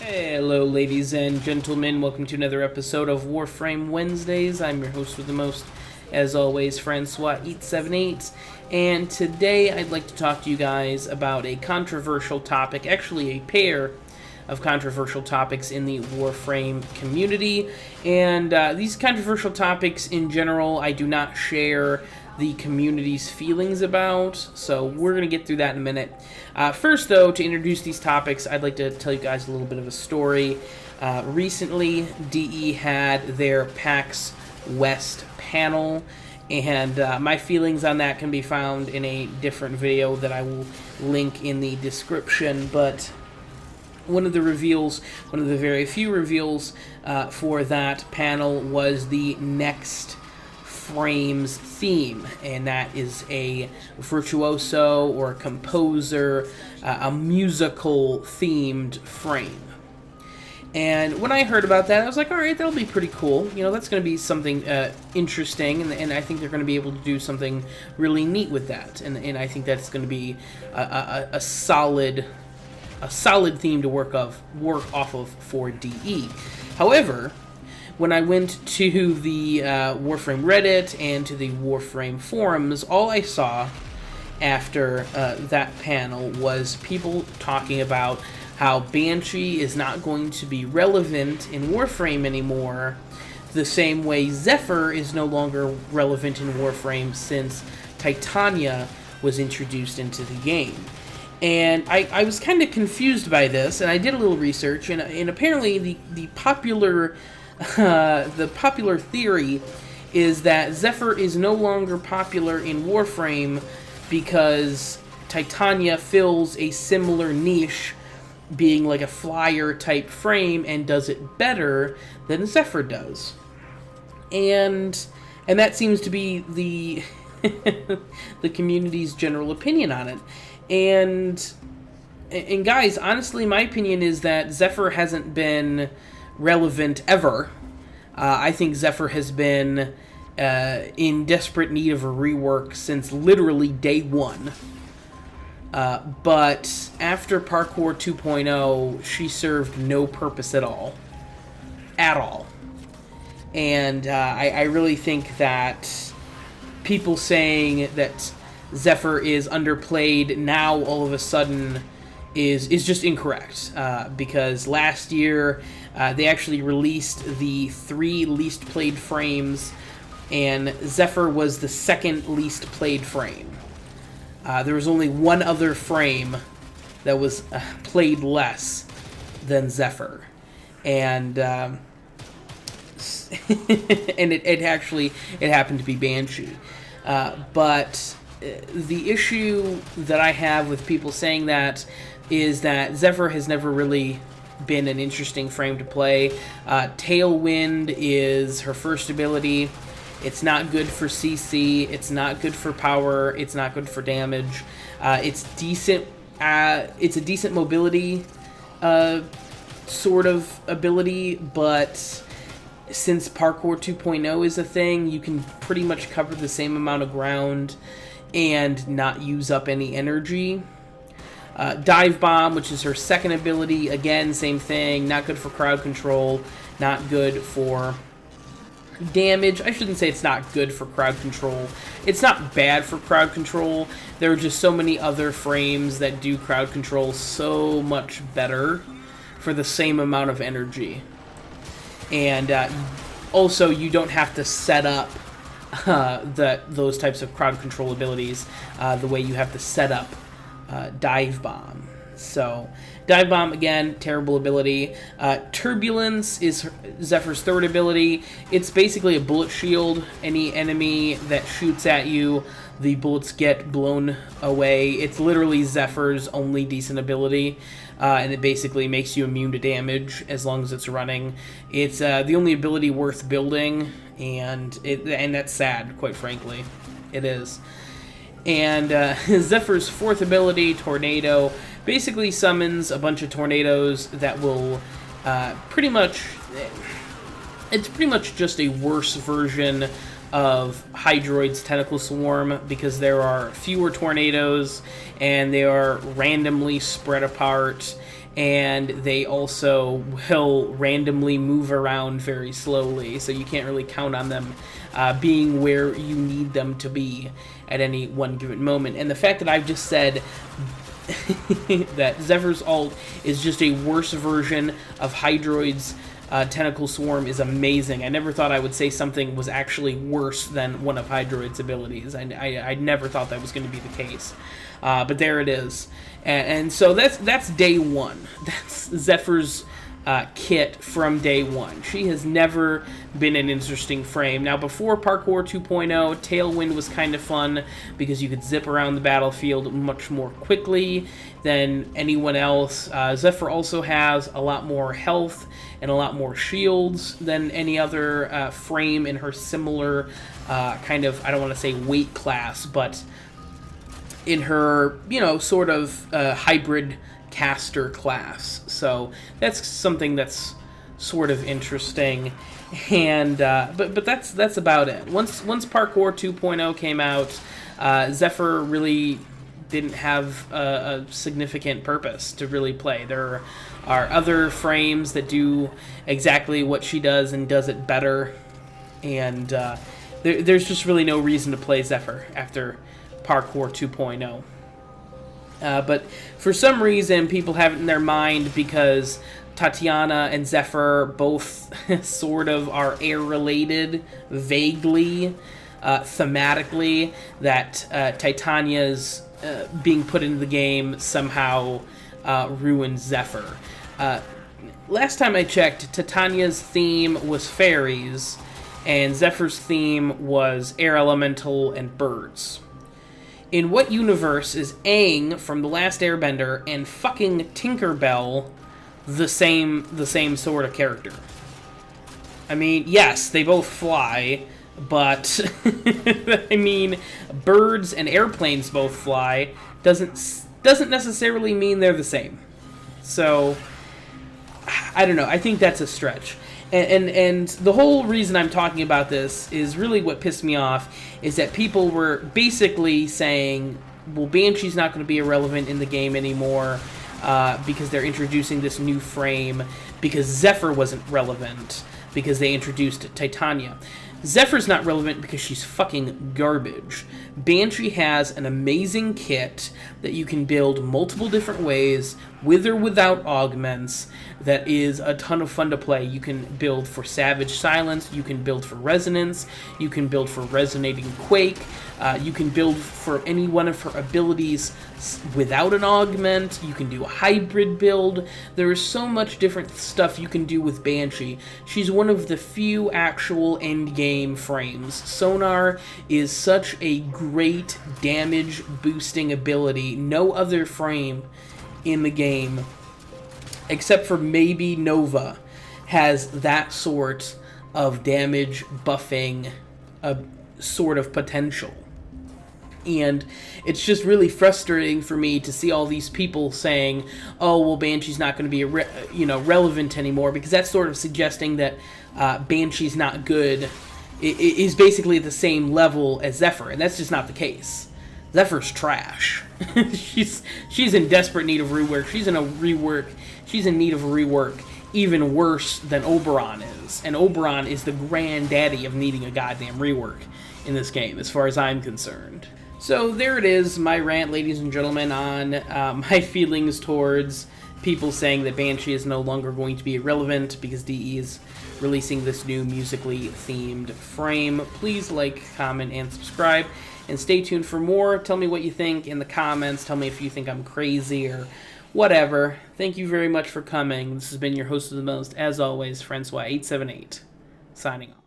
Hello, ladies and gentlemen. Welcome to another episode of Warframe Wednesdays. I'm your host with the most, as always, Francois878. And today I'd like to talk to you guys about a controversial topic, actually a pair of controversial topics in the Warframe community. And these controversial topics in general, I do not share the community's feelings about, so we're going to get through that in a minute. First, though, to introduce these topics, I'd like to tell you guys a little bit of a story. Recently, DE had their PAX West panel, and my feelings on that can be found in a different video that I will link in the description, but one of the reveals, one of the very few reveals for that panel was the next Frames theme, and that is a virtuoso or a composer, a musical themed frame. And when I heard about that, I was like, alright, that'll be pretty cool. You know, that's going to be something interesting, and I think they're going to be able to do something really neat with that. And I think that's going to be a solid theme to work off of for DE. However, when I went to the Warframe Reddit and to the Warframe forums, all I saw after that panel was people talking about how Banshee is not going to be relevant in Warframe anymore, the same way Zephyr is no longer relevant in Warframe since Titania was introduced into the game. And I was kind of confused by this, and I did a little research, and apparently the popular theory is that Zephyr is no longer popular in Warframe because Titania fills a similar niche, being like a flyer type frame, and does it better than Zephyr does. And that seems to be the the community's general opinion on it. And guys, honestly, my opinion is that Zephyr hasn't been relevant ever. I think Zephyr has been in desperate need of a rework since literally day one. But after Parkour 2.0, she served no purpose at all. At all. And I really think that people saying that Zephyr is underplayed now all of a sudden is just incorrect. Because last year they actually released the 3 least played frames, and Zephyr was the second least played frame. There was only one other frame that was played less than Zephyr, and and it happened to be Banshee. But the issue that I have with people saying that is that Zephyr has never really been an interesting frame to play. Tailwind is her first ability. It's not good for CC. It's not good for power. It's not good for damage. It's decent. It's a decent mobility sort of ability, but since Parkour 2.0 is a thing, you can pretty much cover the same amount of ground and not use up any energy. Dive Bomb, which is her second ability, again, same thing, not good for crowd control, not good for damage. I shouldn't say it's not good for crowd control. It's not bad for crowd control. There are just so many other frames that do crowd control so much better for the same amount of energy. And also, you don't have to set up those types of crowd control abilities the way you have to set up Dive Bomb. So, Dive Bomb, again, terrible ability. Turbulence is Zephyr's third ability. It's basically a bullet shield. Any enemy that shoots at you, the bullets get blown away. It's literally Zephyr's only decent ability, and it basically makes you immune to damage as long as it's running. It's the only ability worth building, and that's sad, quite frankly. It is. And Zephyr's fourth ability, Tornado, basically summons a bunch of tornadoes that will it's pretty much just a worse version of Hydroid's Tentacle Swarm, because there are fewer tornadoes and they are randomly spread apart, and they also will randomly move around very slowly, so you can't really count on them being where you need them to be at any one given moment. And the fact that I've just said that Zephyr's ult is just a worse version of Hydroid's Tentacle Swarm is amazing. I never thought I would say something was actually worse than one of Hydroid's abilities. I never thought that was going to be the case. But there it is. And so that's day one. That's Zephyr's kit from day one. She has never been an interesting frame. Now, before Parkour 2.0, Tailwind was kind of fun because you could zip around the battlefield much more quickly than anyone else. Zephyr also has a lot more health and a lot more shields than any other frame in her similar kind of, I don't want to say weight class, but in her, sort of hybrid caster class. So that's something that's sort of interesting. And but that's about it. Once Parkour 2.0 came out, Zephyr really didn't have a significant purpose to really play. There are other frames that do exactly what she does and does it better, and there's just really no reason to play Zephyr after Parkour 2.0. But for some reason, people have it in their mind because Titania and Zephyr both sort of are air-related, vaguely, thematically, that Titania's being put into the game somehow ruins Zephyr. Last time I checked, Titania's theme was fairies, and Zephyr's theme was air elemental and birds. In what universe is Aang from The Last Airbender and fucking Tinkerbell the same sort of character? I mean, yes, they both fly, but I mean, birds and airplanes both fly doesn't necessarily mean they're the same. So I don't know. I think that's a stretch. And the whole reason I'm talking about this is really what pissed me off is that people were basically saying, well, Banshee's not going to be irrelevant in the game anymore because they're introducing this new frame, because Zephyr wasn't relevant because they introduced Titania. Zephyr's not relevant because she's fucking garbage. Banshee has an amazing kit that you can build multiple different ways, with or without augments, that is a ton of fun to play. You can build for Savage Silence, you can build for Resonance, you can build for Resonating Quake, you can build for any one of her abilities without an augment, you can do a hybrid build. There is so much different stuff you can do with Banshee. She's one of the few actual endgame frames. Sonar is such a great damage boosting ability. No other frame in the game, except for maybe Nova, has that sort of damage buffing sort of potential. And it's just really frustrating for me to see all these people saying, oh, well, Banshee's not going to be relevant anymore, because that's sort of suggesting that Banshee's not good. It is basically the same level as Zephyr, and that's just not the case. Zephyr's trash. she's in desperate need of rework. She's in need of a rework even worse than Oberon is. And Oberon is the granddaddy of needing a goddamn rework in this game, as far as I'm concerned. So there it is, my rant, ladies and gentlemen, on my feelings towards people saying that Banshee is no longer going to be irrelevant because DE is releasing this new musically themed frame. Please like, comment, and subscribe, and stay tuned for more. Tell me what you think in the comments. Tell me if you think I'm crazy or whatever. Thank you very much for coming. This has been your host of the most, as always, Francois878, signing off.